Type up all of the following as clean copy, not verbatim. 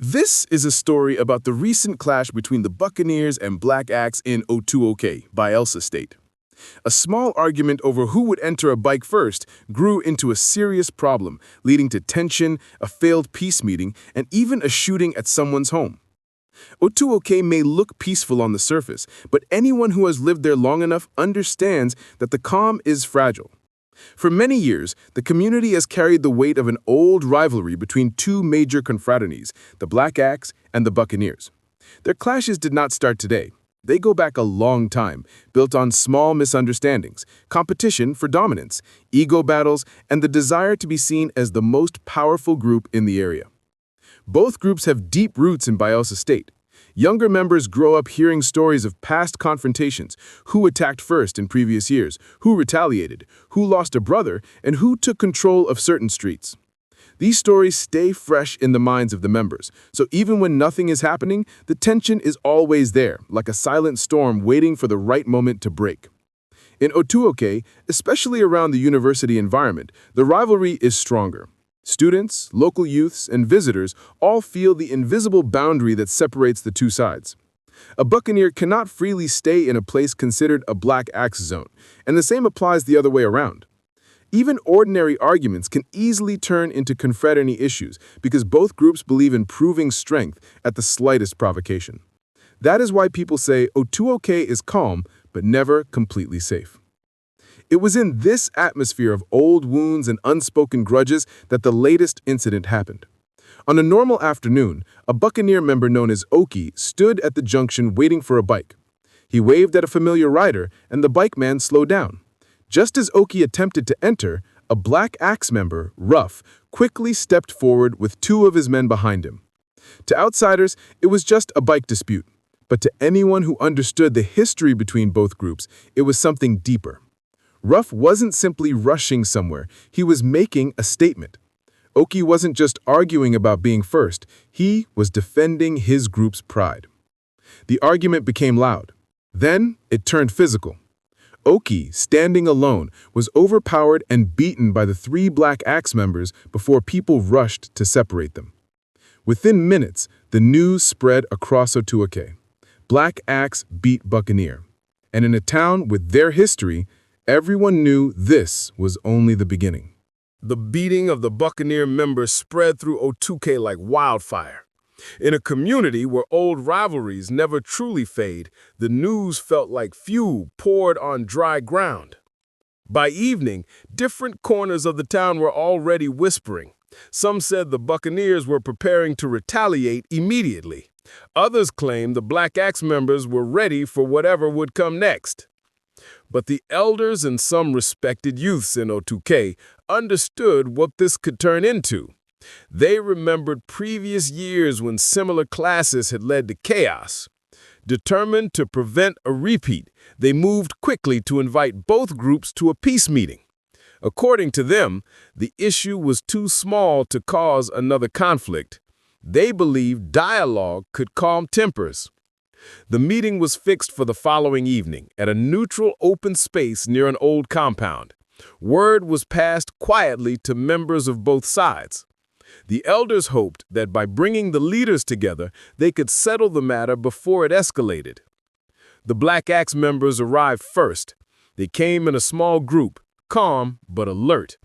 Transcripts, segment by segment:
This is a story about the recent clash between the Buccaneers and Black Axe in Otuoke, Bayelsa State. A small argument over who would enter a bike first grew into a serious problem, leading to tension, a failed peace meeting, and even a shooting at someone's home. Otuoke may look peaceful on the surface, but anyone who has lived there long enough understands that the calm is fragile. For many years, the community has carried the weight of an old rivalry between two major confraternities, the Black Axe and the Buccaneers. Their clashes did not start today. They go back a long time, built on small misunderstandings, competition for dominance, ego battles, and the desire to be seen as the most powerful group in the area. Both groups have deep roots in Bayelsa State. Younger members grow up hearing stories of past confrontations, who attacked first in previous years, who retaliated, who lost a brother, and who took control of certain streets. These stories stay fresh in the minds of the members, so even when nothing is happening, the tension is always there, like a silent storm waiting for the right moment to break. In Otuoke, especially around the university environment, the rivalry is stronger. Students, local youths, and visitors all feel the invisible boundary that separates the two sides. A Buccaneer cannot freely stay in a place considered a Black Axe zone, and the same applies the other way around. Even ordinary arguments can easily turn into confraternity issues because both groups believe in proving strength at the slightest provocation. That is why people say Otuoke is calm, but never completely safe. It was in this atmosphere of old wounds and unspoken grudges that the latest incident happened. On a normal afternoon, a Buccaneer member known as Oki stood at the junction waiting for a bike. He waved at a familiar rider, and the bike man slowed down. Just as Oki attempted to enter, a Black Axe member, Ruff, quickly stepped forward with two of his men behind him. To outsiders, it was just a bike dispute, but to anyone who understood the history between both groups, it was something deeper. Ruff wasn't simply rushing somewhere, he was making a statement. Oki wasn't just arguing about being first, he was defending his group's pride. The argument became loud. Then it turned physical. Oki, standing alone, was overpowered and beaten by the three Black Axe members before people rushed to separate them. Within minutes, the news spread across Otuoke. Black Axe beat Buccaneer. And in a town with their history, everyone knew this was only the beginning. The beating of the Buccaneer members spread through Otuoke like wildfire. In a community where old rivalries never truly fade, the news felt like fuel poured on dry ground. By evening, different corners of the town were already whispering. Some said the Buccaneers were preparing to retaliate immediately. Others claimed the Black Axe members were ready for whatever would come next. But the elders and some respected youths in Otuoke understood what this could turn into. They remembered previous years when similar clashes had led to chaos. Determined to prevent a repeat, they moved quickly to invite both groups to a peace meeting. According to them, the issue was too small to cause another conflict. They believed dialogue could calm tempers. The meeting was fixed for the following evening at a neutral open space near an old compound. Word was passed quietly to members of both sides. The elders hoped that by bringing the leaders together, they could settle the matter before it escalated. The Black Axe members arrived first. They came in a small group, calm but alert.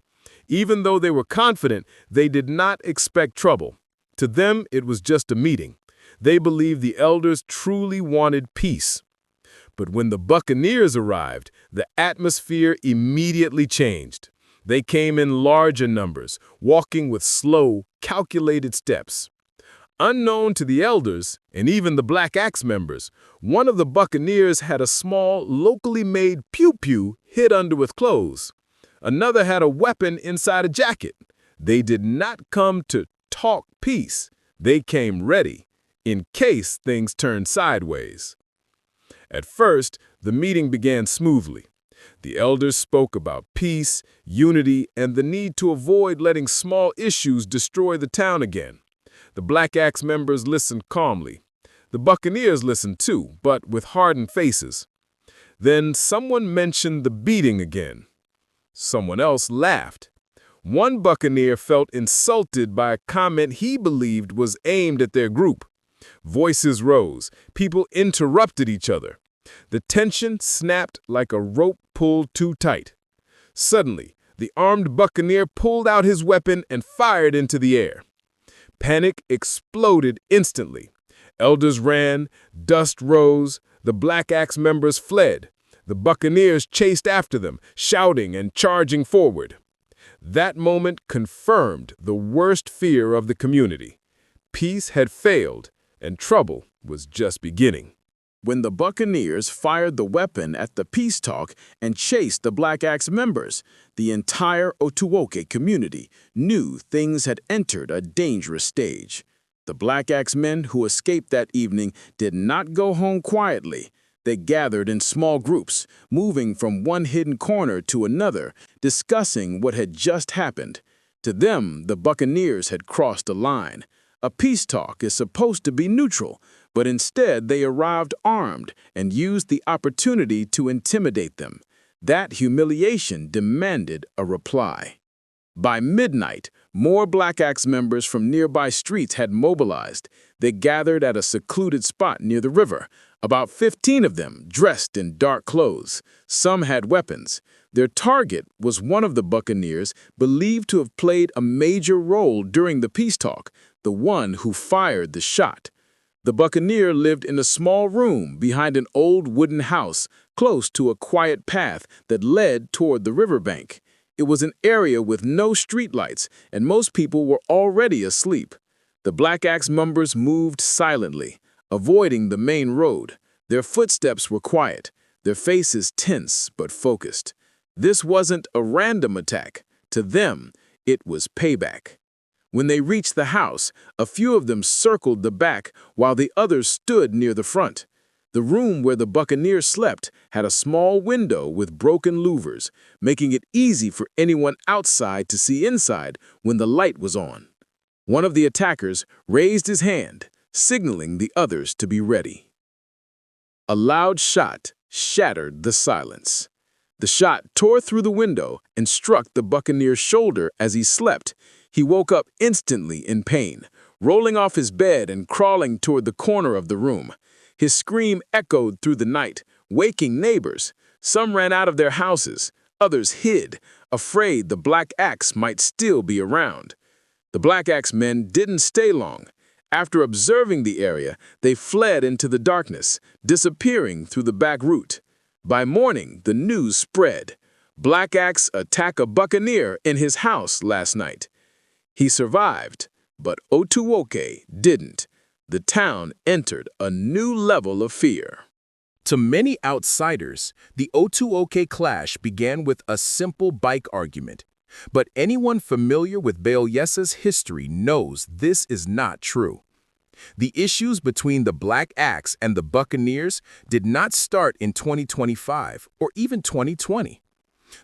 Even though they were confident, they did not expect trouble. To them, it was just a meeting. They believed the elders truly wanted peace. But when the Buccaneers arrived, the atmosphere immediately changed. They came in larger numbers, walking with slow, calculated steps. Unknown to the elders, and even the Black Axe members, one of the Buccaneers had a small, locally made pew-pew hid under with clothes. Another had a weapon inside a jacket. They did not come to talk peace. They came ready, in case things turned sideways. At first, the meeting began smoothly. The elders spoke about peace, unity, and the need to avoid letting small issues destroy the town again. The Black Axe members listened calmly. The Buccaneers listened too, but with hardened faces. Then someone mentioned the beating again. Someone else laughed. One Buccaneer felt insulted by a comment he believed was aimed at their group. Voices rose. People interrupted each other. The tension snapped like a rope pulled too tight. Suddenly, the armed Buccaneer pulled out his weapon and fired into the air. Panic exploded instantly. Elders ran, dust rose, the Black Axe members fled. The Buccaneers chased after them, shouting and charging forward. That moment confirmed the worst fear of the community. Peace had failed, and trouble was just beginning. When the Buccaneers fired the weapon at the peace talk and chased the Black Axe members, the entire Otuoke community knew things had entered a dangerous stage. The Black Axe men who escaped that evening did not go home quietly. They gathered in small groups, moving from one hidden corner to another, discussing what had just happened. To them, the Buccaneers had crossed a line. A peace talk is supposed to be neutral, but instead they arrived armed and used the opportunity to intimidate them. That humiliation demanded a reply. By midnight, more Black Axe members from nearby streets had mobilized. They gathered at a secluded spot near the river. About 15 of them, dressed in dark clothes. Some had weapons. Their target was one of the Buccaneers believed to have played a major role during the peace talk, the one who fired the shot. The Buccaneer lived in a small room behind an old wooden house, close to a quiet path that led toward the riverbank. It was an area with no streetlights, and most people were already asleep. The Black Axe members moved silently, avoiding the main road. Their footsteps were quiet, their faces tense but focused. This wasn't a random attack. To them, it was payback. When they reached the house, a few of them circled the back while the others stood near the front. The room where the Buccaneers slept had a small window with broken louvers, making it easy for anyone outside to see inside when the light was on. One of the attackers raised his hand, signaling the others to be ready. A loud shot shattered the silence. The shot tore through the window and struck the Buccaneer's shoulder as he slept. He woke up instantly in pain, rolling off his bed and crawling toward the corner of the room. His scream echoed through the night, waking neighbors. Some ran out of their houses, others hid, afraid the Black Axe might still be around. The Black Axe men didn't stay long. After observing the area, they fled into the darkness, disappearing through the back route. By morning, the news spread. Black Axe attacked a Buccaneer in his house last night. He survived, but Otuoke didn't. The town entered a new level of fear. To many outsiders, the Otuoke clash began with a simple bike argument. But anyone familiar with Bayelsa's history knows this is not true. The issues between the Black Axe and the Buccaneers did not start in 2025 or even 2020.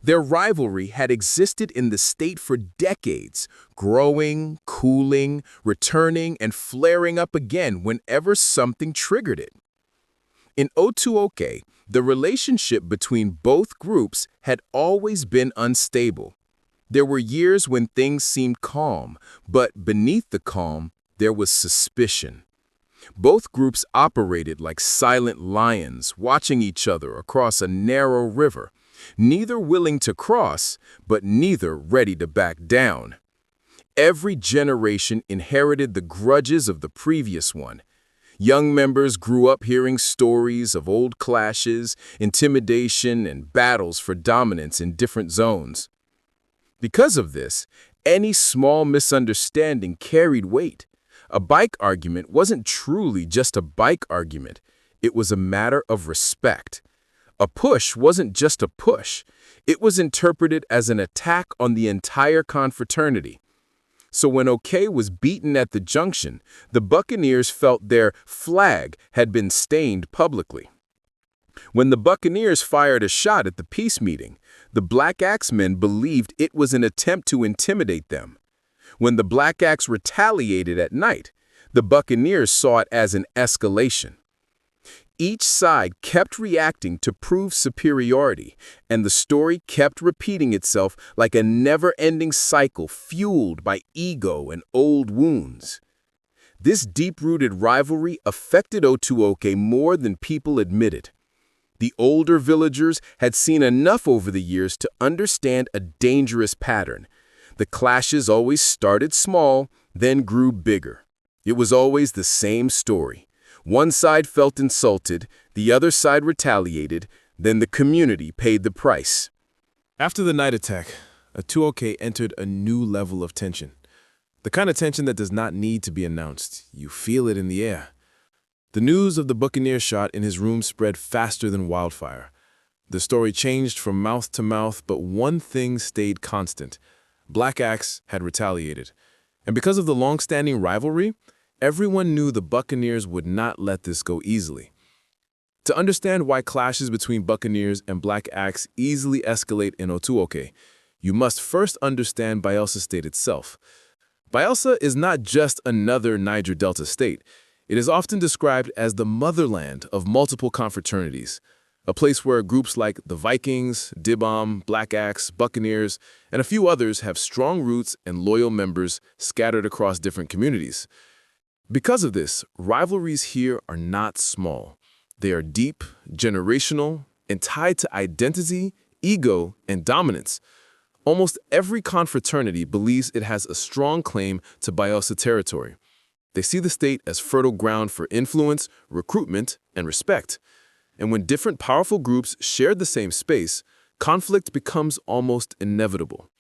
Their rivalry had existed in the state for decades, growing, cooling, returning, and flaring up again whenever something triggered it. In Otuoke, the relationship between both groups had always been unstable. There were years when things seemed calm, but beneath the calm, there was suspicion. Both groups operated like silent lions, watching each other across a narrow river, neither willing to cross, but neither ready to back down. Every generation inherited the grudges of the previous one. Young members grew up hearing stories of old clashes, intimidation, and battles for dominance in different zones. Because of this, any small misunderstanding carried weight. A bike argument wasn't truly just a bike argument. It was a matter of respect. A push wasn't just a push. It was interpreted as an attack on the entire confraternity. So when Otuoke was beaten at the junction, the Buccaneers felt their flag had been stained publicly. When the Buccaneers fired a shot at the peace meeting, the Black Axe men believed it was an attempt to intimidate them. When the Black Axe retaliated at night, the Buccaneers saw it as an escalation. Each side kept reacting to prove superiority, and the story kept repeating itself like a never-ending cycle fueled by ego and old wounds. This deep-rooted rivalry affected Otuoke more than people admitted. The older villagers had seen enough over the years to understand a dangerous pattern. The clashes always started small, then grew bigger. It was always the same story. One side felt insulted, the other side retaliated, then the community paid the price. After the night attack, Otuoke entered a new level of tension. The kind of tension that does not need to be announced. You feel it in the air. The news of the Buccaneers shot in his room spread faster than wildfire. The story changed from mouth to mouth, but one thing stayed constant. Black Axe had retaliated. And because of the long-standing rivalry, everyone knew the Buccaneers would not let this go easily. To understand why clashes between Buccaneers and Black Axe easily escalate in Otuoke, you must first understand Bayelsa State itself. Bayelsa is not just another Niger Delta state. It is often described as the motherland of multiple confraternities, a place where groups like the Vikings, NBM, Black Axe, Buccaneers, and a few others have strong roots and loyal members scattered across different communities. Because of this, rivalries here are not small. They are deep, generational, and tied to identity, ego, and dominance. Almost every confraternity believes it has a strong claim to Bayelsa territory. They see the state as fertile ground for influence, recruitment, and respect. And when different powerful groups share the same space, conflict becomes almost inevitable.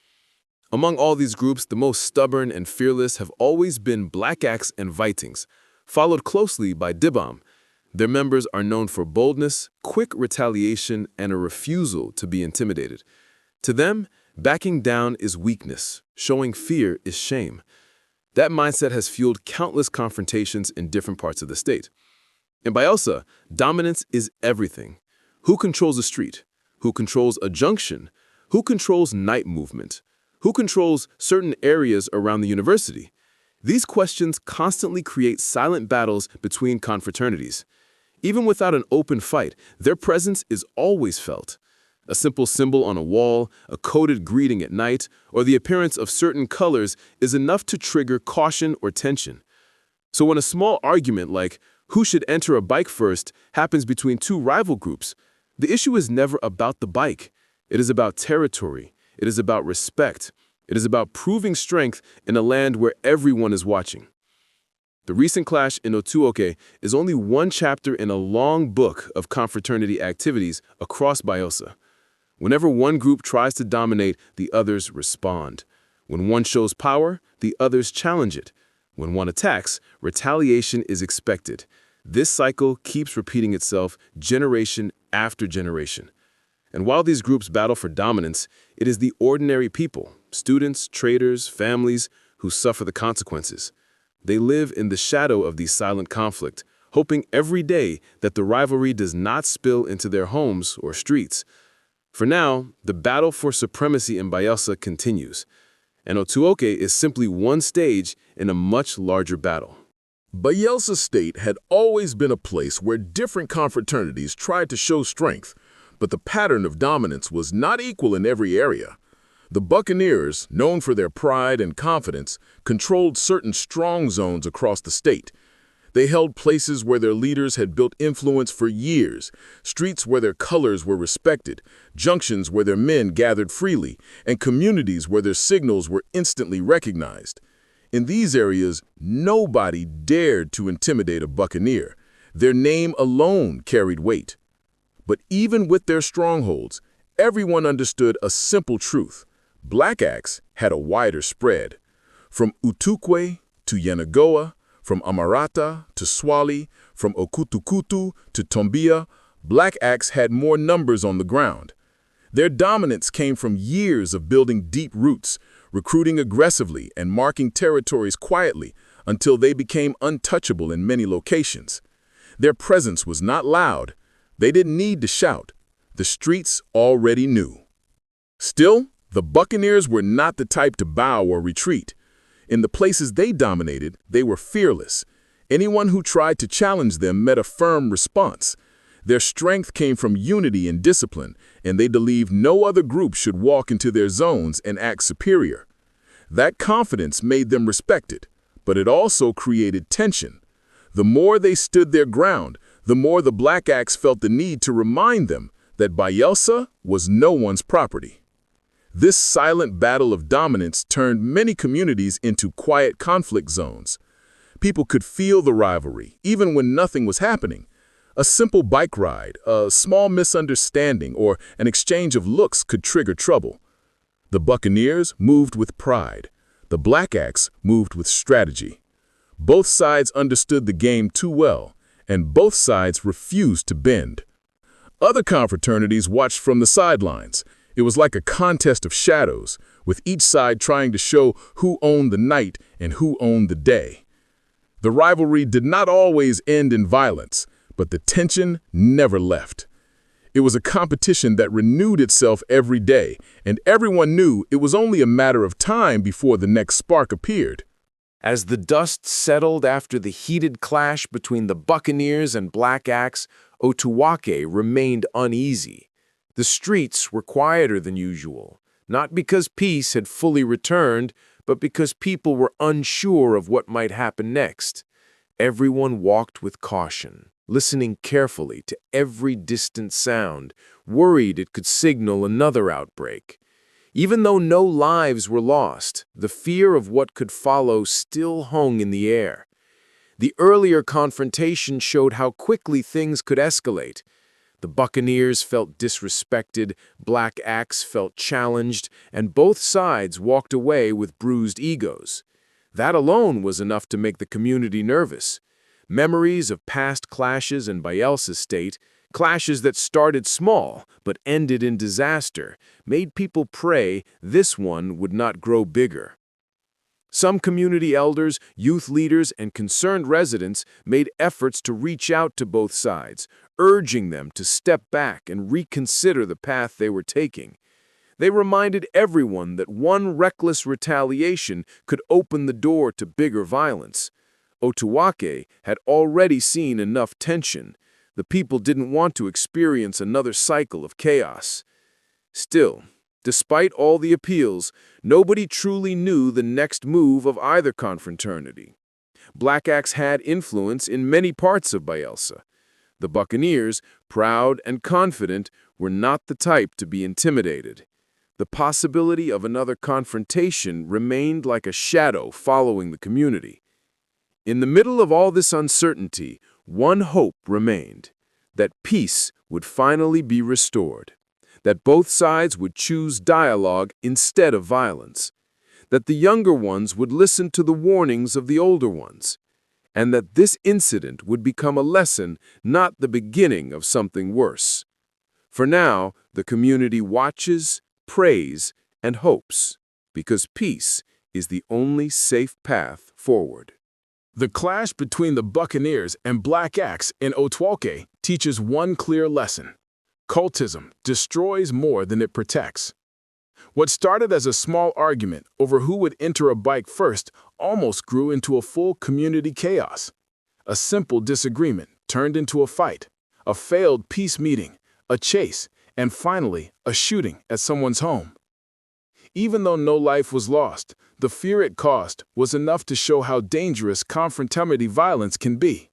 Among all these groups, the most stubborn and fearless have always been Black Axe and Vikings, followed closely by NBM. Their members are known for boldness, quick retaliation, and a refusal to be intimidated. To them, backing down is weakness, showing fear is shame. That mindset has fueled countless confrontations in different parts of the state. In Bayelsa, dominance is everything. Who controls a street? Who controls a junction? Who controls night movement? Who controls certain areas around the university? These questions constantly create silent battles between confraternities. Even without an open fight, their presence is always felt. A simple symbol on a wall, a coded greeting at night, or the appearance of certain colors is enough to trigger caution or tension. So when a small argument like who should enter a bike first happens between two rival groups, the issue is never about the bike. It is about territory. It is about respect. It is about proving strength in a land where everyone is watching. The recent clash in Otuoke is only one chapter in a long book of confraternity activities across Bayelsa. Whenever one group tries to dominate, the others respond. When one shows power, the others challenge it. When one attacks, retaliation is expected. This cycle keeps repeating itself generation after generation. And while these groups battle for dominance, it is the ordinary people, students, traders, families, who suffer the consequences. They live in the shadow of these silent conflict, hoping every day that the rivalry does not spill into their homes or streets. For now, the battle for supremacy in Bayelsa continues, and Otuoke is simply one stage in a much larger battle. Bayelsa State had always been a place where different confraternities tried to show strength, but the pattern of dominance was not equal in every area. The Buccaneers, known for their pride and confidence, controlled certain strong zones across the state. They held places where their leaders had built influence for years, streets where their colors were respected, junctions where their men gathered freely, and communities where their signals were instantly recognized. In these areas, nobody dared to intimidate a Buccaneer. Their name alone carried weight. But even with their strongholds, everyone understood a simple truth. Black Axe had a wider spread. From Otuoke to Yenagoa, from Amarata to Swali, from Okutukutu to Tombia, Black Axe had more numbers on the ground. Their dominance came from years of building deep roots, recruiting aggressively and marking territories quietly until they became untouchable in many locations. Their presence was not loud. They didn't need to shout. The streets already knew. Still, the Buccaneers were not the type to bow or retreat. In the places they dominated, they were fearless. Anyone who tried to challenge them met a firm response. Their strength came from unity and discipline, and they believed no other group should walk into their zones and act superior. That confidence made them respected, but it also created tension. The more they stood their ground, the more the Black Axe felt the need to remind them that Bayelsa was no one's property. This silent battle of dominance turned many communities into quiet conflict zones. People could feel the rivalry, even when nothing was happening. A simple bike ride, a small misunderstanding, or an exchange of looks could trigger trouble. The Buccaneers moved with pride. The Black Axe moved with strategy. Both sides understood the game too well, and both sides refused to bend. Other confraternities watched from the sidelines. It was like a contest of shadows, with each side trying to show who owned the night and who owned the day. The rivalry did not always end in violence, but the tension never left. It was a competition that renewed itself every day, and everyone knew it was only a matter of time before the next spark appeared. As the dust settled after the heated clash between the Buccaneers and Black Axe, Otuoke remained uneasy. The streets were quieter than usual, not because peace had fully returned, but because people were unsure of what might happen next. Everyone walked with caution, listening carefully to every distant sound, worried it could signal another outbreak. Even though no lives were lost, the fear of what could follow still hung in the air. The earlier confrontation showed how quickly things could escalate. The Buccaneers felt disrespected, Black Axe felt challenged, and both sides walked away with bruised egos. That alone was enough to make the community nervous. Memories of past clashes in Bayelsa State, clashes that started small but ended in disaster, made people pray this one would not grow bigger. Some community elders, youth leaders, and concerned residents made efforts to reach out to both sides, urging them to step back and reconsider the path they were taking. They reminded everyone that one reckless retaliation could open the door to bigger violence. Otuoke had already seen enough tension. The people didn't want to experience another cycle of chaos. Still, despite all the appeals, nobody truly knew the next move of either confraternity. Black Axe had influence in many parts of Bayelsa. The Buccaneers, proud and confident, were not the type to be intimidated. The possibility of another confrontation remained like a shadow following the community. In the middle of all this uncertainty, one hope remained: that peace would finally be restored, that both sides would choose dialogue instead of violence, that the younger ones would listen to the warnings of the older ones, and that this incident would become a lesson, not the beginning of something worse. For now, the community watches, prays, and hopes, because peace is the only safe path forward. The clash between the Buccaneers and Black Axe in Otuoke teaches one clear lesson. Cultism destroys more than it protects. What started as a small argument over who would enter a bike first almost grew into a full community chaos. A simple disagreement turned into a fight, a failed peace meeting, a chase, and finally a shooting at someone's home. Even though no life was lost, the fear it caused was enough to show how dangerous confraternity violence can be.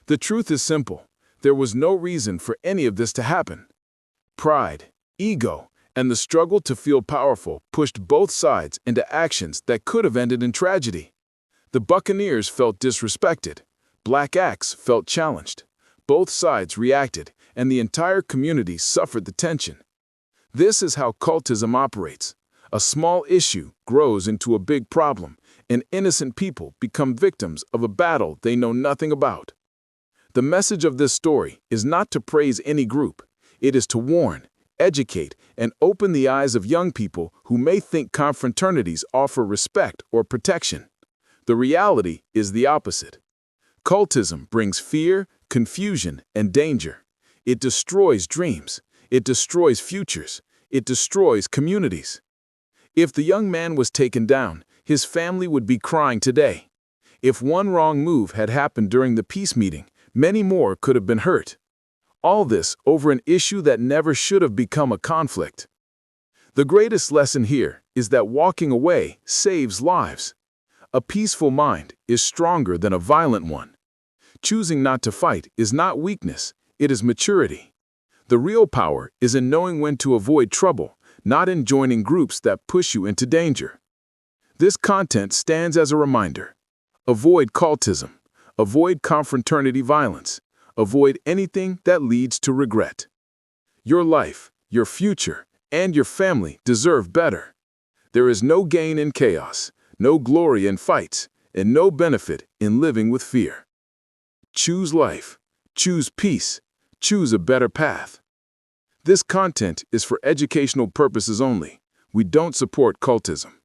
The truth is simple. There was no reason for any of this to happen. Pride, ego, and the struggle to feel powerful pushed both sides into actions that could have ended in tragedy. The Buccaneers felt disrespected. Black Axe felt challenged. Both sides reacted, and the entire community suffered the tension. This is how cultism operates. A small issue grows into a big problem, and innocent people become victims of a battle they know nothing about. The message of this story is not to praise any group. It is to warn, educate, and open the eyes of young people who may think confraternities offer respect or protection. The reality is the opposite. Cultism brings fear, confusion, and danger. It destroys dreams. It destroys futures. It destroys communities. If the young man was taken down, his family would be crying today. If one wrong move had happened during the peace meeting, many more could have been hurt. All this over an issue that never should have become a conflict. The greatest lesson here is that walking away saves lives. A peaceful mind is stronger than a violent one. Choosing not to fight is not weakness, it is maturity. The real power is in knowing when to avoid trouble, not in joining groups that push you into danger. This content stands as a reminder. Avoid cultism. Avoid confraternity violence. Avoid anything that leads to regret. Your life, your future, and your family deserve better. There is no gain in chaos, no glory in fights, and no benefit in living with fear. Choose life. Choose peace. Choose a better path. This content is for educational purposes only. We don't support cultism.